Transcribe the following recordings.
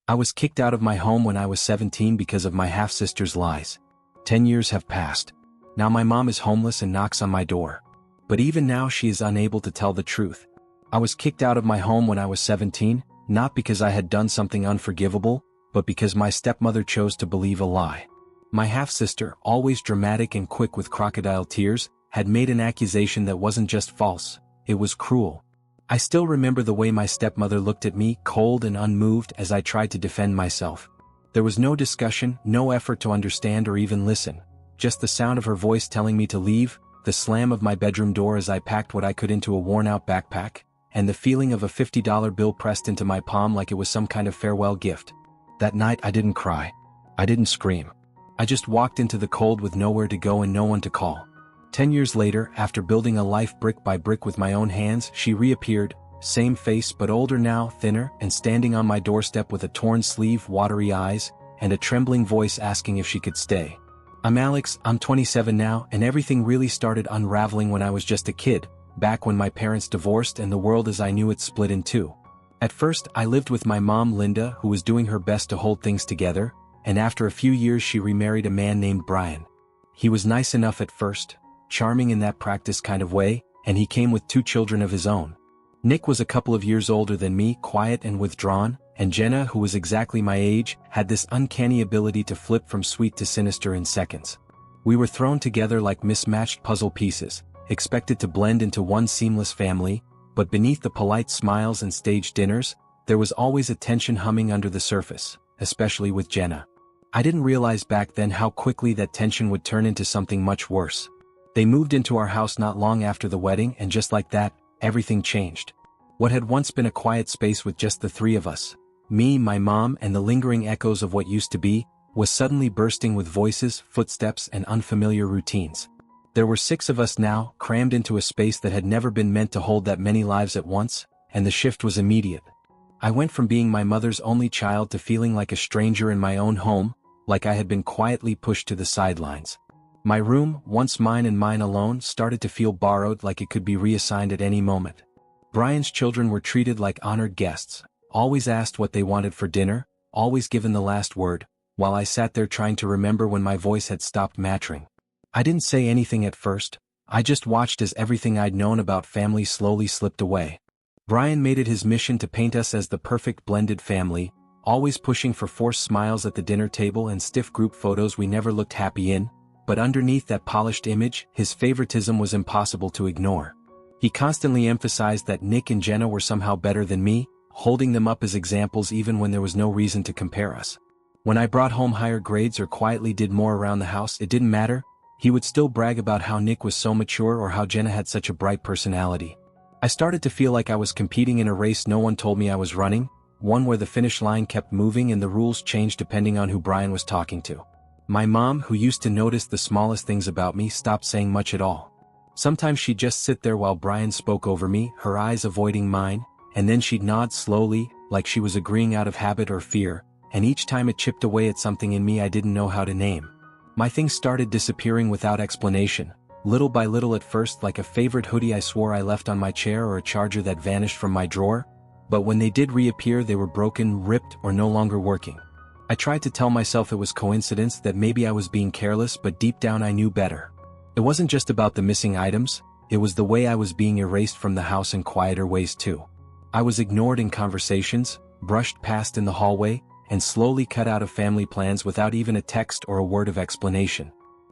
I was kicked out of my home when I was 17 because of my half-sister's lies. 10 years have passed. Now my mom is homeless and knocks on my door. But even now she is unable to tell the truth. I was kicked out of my home when I was 17, not because I had done something unforgivable, but because my stepmother chose to believe a lie. My half-sister, always dramatic and quick with crocodile tears, had made an accusation that wasn't just false, it was cruel. I still remember the way my stepmother looked at me, cold and unmoved, as I tried to defend myself. There was no discussion, no effort to understand or even listen, just the sound of her voice telling me to leave, the slam of my bedroom door as I packed what I could into a worn-out backpack, and the feeling of a $50 bill pressed into my palm like it was some kind of farewell gift. That night I didn't cry. I didn't scream. I just walked into the cold with nowhere to go and no one to call. 10 years later, after building a life brick by brick with my own hands, she reappeared, same face but older now, thinner, and standing on my doorstep with a torn sleeve, watery eyes, and a trembling voice asking if she could stay. I'm Alex, I'm 27 now, and everything really started unraveling when I was just a kid, back when my parents divorced and the world as I knew it split in two. At first, I lived with my mom Linda, who was doing her best to hold things together, and after a few years she remarried a man named Brian. He was nice enough at first, charming in that practice kind of way, and he came with 2 children of his own. Nick was a couple of years older than me, quiet and withdrawn, and Jenna, who was exactly my age, had this uncanny ability to flip from sweet to sinister in seconds. We were thrown together like mismatched puzzle pieces, expected to blend into one seamless family, but beneath the polite smiles and staged dinners, there was always a tension humming under the surface, especially with Jenna. I didn't realize back then how quickly that tension would turn into something much worse. They moved into our house not long after the wedding, and just like that, everything changed. What had once been a quiet space with just the 3 of us, me, my mom, and the lingering echoes of what used to be, was suddenly bursting with voices, footsteps, and unfamiliar routines. There were 6 of us now, crammed into a space that had never been meant to hold that many lives at once, and the shift was immediate. I went from being my mother's only child to feeling like a stranger in my own home, like I had been quietly pushed to the sidelines. My room, once mine and mine alone, started to feel borrowed, like it could be reassigned at any moment. Brian's children were treated like honored guests, always asked what they wanted for dinner, always given the last word, while I sat there trying to remember when my voice had stopped mattering. I didn't say anything at first, I just watched as everything I'd known about family slowly slipped away. Brian made it his mission to paint us as the perfect blended family, always pushing for forced smiles at the dinner table and stiff group photos we never looked happy in, but underneath that polished image, his favoritism was impossible to ignore. He constantly emphasized that Nick and Jenna were somehow better than me, holding them up as examples even when there was no reason to compare us. When I brought home higher grades or quietly did more around the house, it didn't matter. He would still brag about how Nick was so mature or how Jenna had such a bright personality. I started to feel like I was competing in a race no one told me I was running, one where the finish line kept moving and the rules changed depending on who Brian was talking to. My mom, who used to notice the smallest things about me, stopped saying much at all. Sometimes she'd just sit there while Brian spoke over me, her eyes avoiding mine, and then she'd nod slowly, like she was agreeing out of habit or fear, and each time it chipped away at something in me I didn't know how to name. My things started disappearing without explanation, little by little at first, like a favorite hoodie I swore I left on my chair or a charger that vanished from my drawer, but when they did reappear they were broken, ripped, or no longer working. I tried to tell myself it was coincidence, that maybe I was being careless, but deep down I knew better. It wasn't just about the missing items, it was the way I was being erased from the house in quieter ways too. I was ignored in conversations, brushed past in the hallway, and slowly cut out of family plans without even a text or a word of explanation.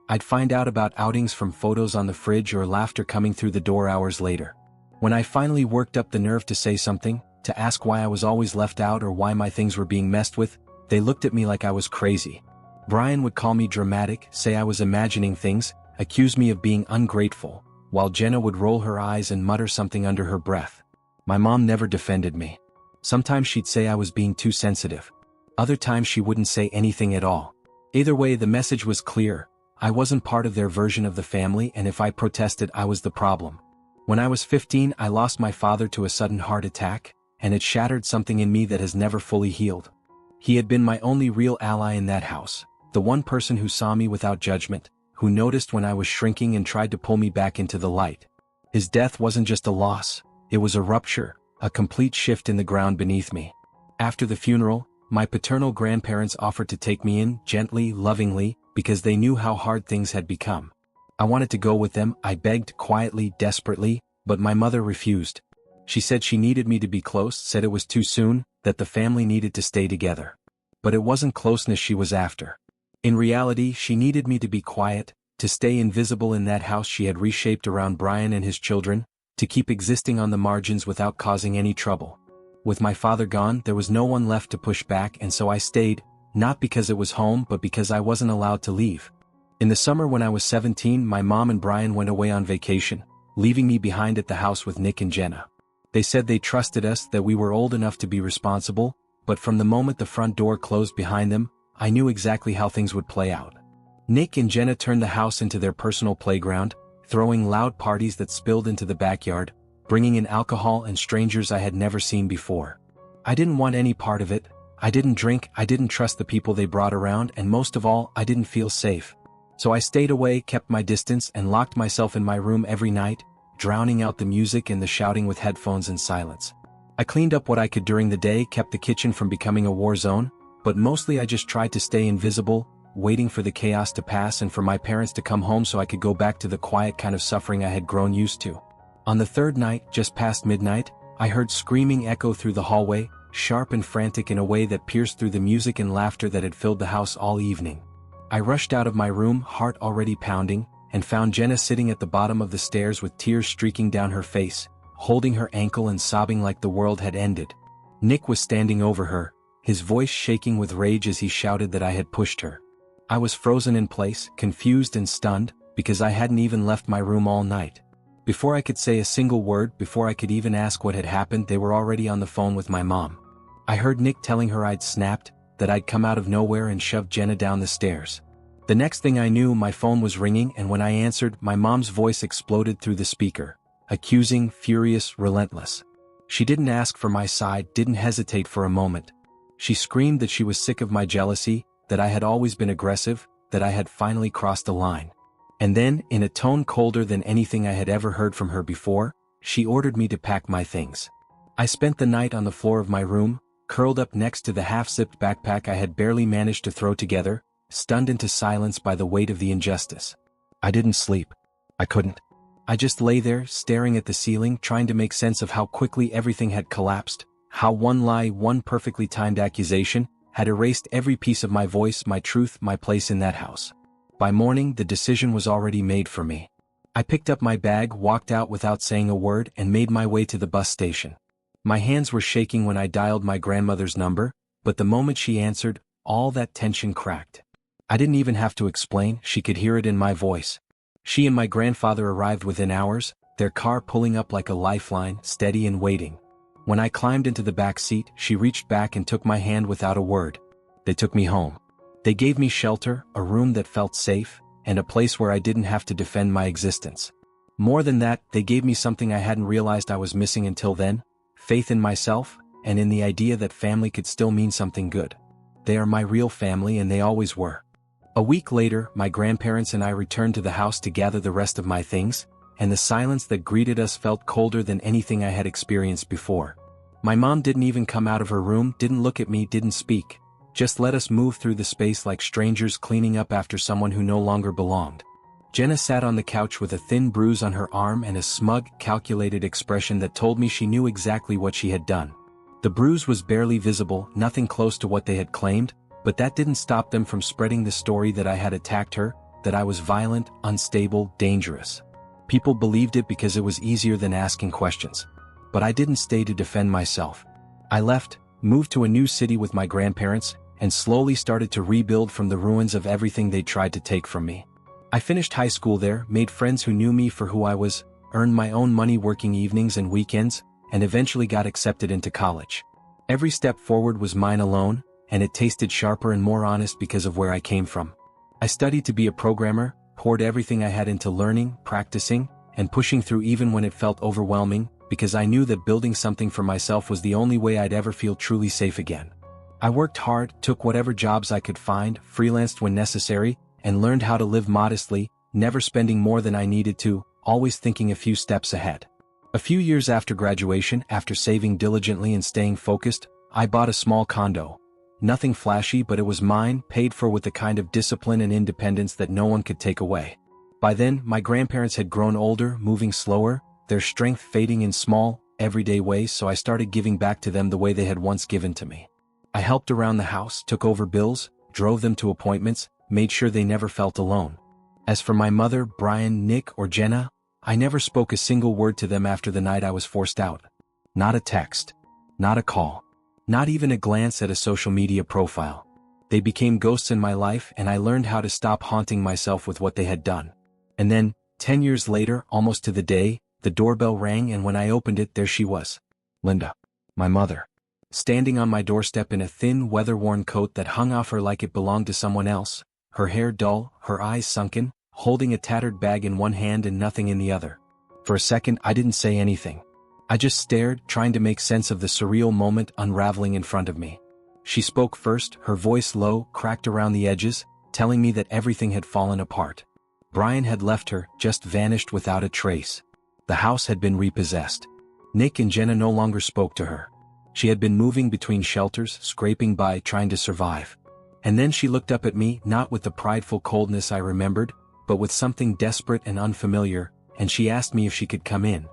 I'd find out about outings from photos on the fridge or laughter coming through the door hours later. When I finally worked up the nerve to say something, to ask why I was always left out or why my things were being messed with, they looked at me like I was crazy. Brian would call me dramatic, say I was imagining things, accuse me of being ungrateful, while Jenna would roll her eyes and mutter something under her breath. My mom never defended me. Sometimes she'd say I was being too sensitive. Other times she wouldn't say anything at all. Either way, the message was clear. I wasn't part of their version of the family, and if I protested, I was the problem. When I was 15, I lost my father to a sudden heart attack, and it shattered something in me that has never fully healed. He had been my only real ally in that house, the one person who saw me without judgment, who noticed when I was shrinking and tried to pull me back into the light. His death wasn't just a loss, it was a rupture, a complete shift in the ground beneath me. After the funeral, My paternal grandparents offered to take me in, gently, lovingly, because they knew how hard things had become. I wanted to go with them, I begged quietly, desperately, but my mother refused. She said she needed me to be close, said it was too soon, that the family needed to stay together. But it wasn't closeness she was after. In reality, she needed me to be quiet, to stay invisible in that house she had reshaped around Brian and his children, to keep existing on the margins without causing any trouble. With my father gone, there was no one left to push back, and so I stayed, not because it was home but because I wasn't allowed to leave. In the summer when I was 17, my mom and Brian went away on vacation, leaving me behind at the house with Nick and Jenna. They said they trusted us, that we were old enough to be responsible, but from the moment the front door closed behind them, I knew exactly how things would play out. Nick and Jenna turned the house into their personal playground, throwing loud parties that spilled into the backyard, bringing in alcohol and strangers I had never seen before. I didn't want any part of it. I didn't drink, I didn't trust the people they brought around, and most of all, I didn't feel safe. So I stayed away, kept my distance, and locked myself in my room every night, drowning out the music and the shouting with headphones and silence. I cleaned up what I could during the day, kept the kitchen from becoming a war zone, but mostly I just tried to stay invisible, waiting for the chaos to pass and for my parents to come home so I could go back to the quiet kind of suffering I had grown used to. On the third night, just past midnight, I heard screaming echo through the hallway, sharp and frantic in a way that pierced through the music and laughter that had filled the house all evening. I rushed out of my room, heart already pounding, and found Jenna sitting at the bottom of the stairs with tears streaking down her face, holding her ankle and sobbing like the world had ended. Nick was standing over her, his voice shaking with rage as he shouted that I had pushed her. I was frozen in place, confused and stunned, because I hadn't even left my room all night. Before I could say a single word, before I could even ask what had happened, they were already on the phone with my mom. I heard Nick telling her I'd snapped, that I'd come out of nowhere and shoved Jenna down the stairs. The next thing I knew, my phone was ringing, and when I answered, my mom's voice exploded through the speaker, accusing, furious, relentless. She didn't ask for my side, didn't hesitate for a moment. She screamed that she was sick of my jealousy, that I had always been aggressive, that I had finally crossed a line. And then, in a tone colder than anything I had ever heard from her before, she ordered me to pack my things. I spent the night on the floor of my room, curled up next to the half-zipped backpack I had barely managed to throw together, stunned into silence by the weight of the injustice. I didn't sleep. I couldn't. I just lay there, staring at the ceiling, trying to make sense of how quickly everything had collapsed, how one lie, one perfectly timed accusation, had erased every piece of my voice, my truth, my place in that house. By morning, the decision was already made for me. I picked up my bag, walked out without saying a word, and made my way to the bus station. My hands were shaking when I dialed my grandmother's number, but the moment she answered, all that tension cracked. I didn't even have to explain, she could hear it in my voice. She and my grandfather arrived within hours, their car pulling up like a lifeline, steady and waiting. When I climbed into the back seat, she reached back and took my hand without a word. They took me home. They gave me shelter, a room that felt safe, and a place where I didn't have to defend my existence. More than that, they gave me something I hadn't realized I was missing until then: faith in myself, and in the idea that family could still mean something good. They are my real family, and they always were. A week later, my grandparents and I returned to the house to gather the rest of my things, and the silence that greeted us felt colder than anything I had experienced before. My mom didn't even come out of her room, didn't look at me, didn't speak. Just let us move through the space like strangers cleaning up after someone who no longer belonged. Jenna sat on the couch with a thin bruise on her arm and a smug, calculated expression that told me she knew exactly what she had done. The bruise was barely visible, nothing close to what they had claimed, but that didn't stop them from spreading the story that I had attacked her, that I was violent, unstable, dangerous. People believed it because it was easier than asking questions. But I didn't stay to defend myself. I left, moved to a new city with my grandparents, and slowly started to rebuild from the ruins of everything they tried to take from me. I finished high school there, made friends who knew me for who I was, earned my own money working evenings and weekends, and eventually got accepted into college. Every step forward was mine alone, and it tasted sharper and more honest because of where I came from. I studied to be a programmer, poured everything I had into learning, practicing, and pushing through even when it felt overwhelming, because I knew that building something for myself was the only way I'd ever feel truly safe again. I worked hard, took whatever jobs I could find, freelanced when necessary, and learned how to live modestly, never spending more than I needed to, always thinking a few steps ahead. A few years after graduation, after saving diligently and staying focused, I bought a small condo. Nothing flashy, but it was mine, paid for with the kind of discipline and independence that no one could take away. By then, my grandparents had grown older, moving slower, their strength fading in small, everyday ways, so I started giving back to them the way they had once given to me. I helped around the house, took over bills, drove them to appointments, made sure they never felt alone. As for my mother, Brian, Nick, or Jenna, I never spoke a single word to them after the night I was forced out. Not a text. Not a call. Not even a glance at a social media profile. They became ghosts in my life, and I learned how to stop haunting myself with what they had done. And then, 10 years later, almost to the day, the doorbell rang, and when I opened it, there she was. Linda. My mother. Standing on my doorstep in a thin, weather-worn coat that hung off her like it belonged to someone else, her hair dull, her eyes sunken, holding a tattered bag in one hand and nothing in the other. For a second, I didn't say anything. I just stared, trying to make sense of the surreal moment unraveling in front of me. She spoke first, her voice low, cracked around the edges, telling me that everything had fallen apart. Brian had left her, just vanished without a trace. The house had been repossessed. Nick and Jenna no longer spoke to her. She had been moving between shelters, scraping by, trying to survive. And then she looked up at me, not with the prideful coldness I remembered, but with something desperate and unfamiliar, and she asked me if she could come in.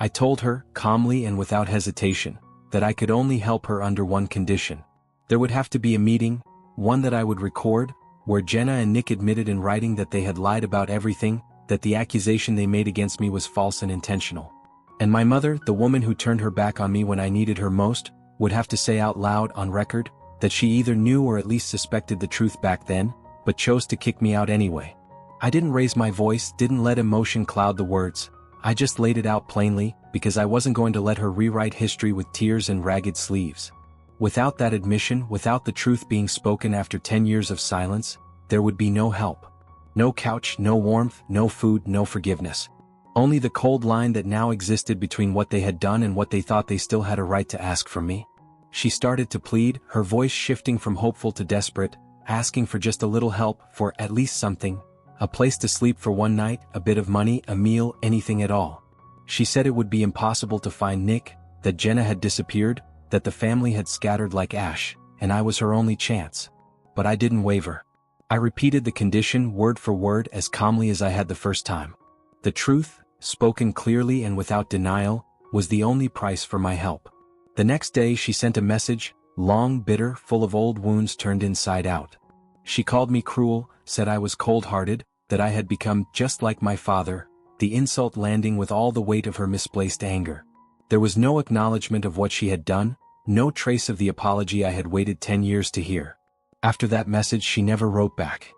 I told her, calmly and without hesitation, that I could only help her under one condition. There would have to be a meeting, one that I would record, where Jenna and Nick admitted in writing that they had lied about everything, that the accusation they made against me was false and intentional. And my mother, the woman who turned her back on me when I needed her most, would have to say out loud on record that she either knew or at least suspected the truth back then, but chose to kick me out anyway. I didn't raise my voice, didn't let emotion cloud the words. I just laid it out plainly, because I wasn't going to let her rewrite history with tears and ragged sleeves. Without that admission, without the truth being spoken after 10 years of silence, there would be no help. No couch, no warmth, no food, no forgiveness. Only the cold line that now existed between what they had done and what they thought they still had a right to ask from me. She started to plead, her voice shifting from hopeful to desperate, asking for just a little help, for at least something. A place to sleep for one night, a bit of money, a meal, anything at all. She said it would be impossible to find Nick, that Jenna had disappeared, that the family had scattered like ash, and I was her only chance. But I didn't waver. I repeated the condition word for word as calmly as I had the first time. The truth, spoken clearly and without denial, was the only price for my help. The next day she sent a message, long, bitter, full of old wounds turned inside out. She called me cruel, said I was cold-hearted, that I had become just like my father, the insult landing with all the weight of her misplaced anger. There was no acknowledgement of what she had done, no trace of the apology I had waited 10 years to hear. After that message she never wrote back.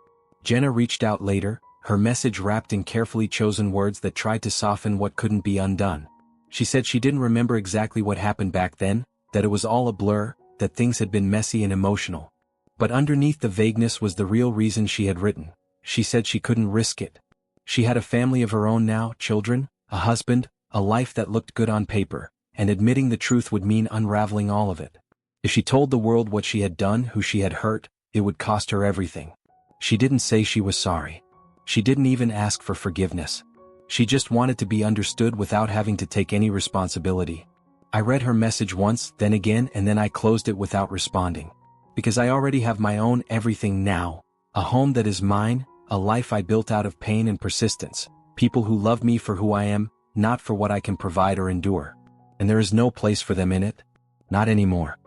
Jenna reached out later, her message wrapped in carefully chosen words that tried to soften what couldn't be undone. She said she didn't remember exactly what happened back then, that it was all a blur, that things had been messy and emotional. But underneath the vagueness was the real reason she had written. She said she couldn't risk it. She had a family of her own now, children, a husband, a life that looked good on paper, and admitting the truth would mean unraveling all of it. If she told the world what she had done, who she had hurt, it would cost her everything. She didn't say she was sorry. She didn't even ask for forgiveness. She just wanted to be understood without having to take any responsibility. I read her message once, then again, and then I closed it without responding. Because I already have my own everything now, a home that is mine, a life I built out of pain and persistence, people who love me for who I am, not for what I can provide or endure. And there is no place for them in it. Not anymore.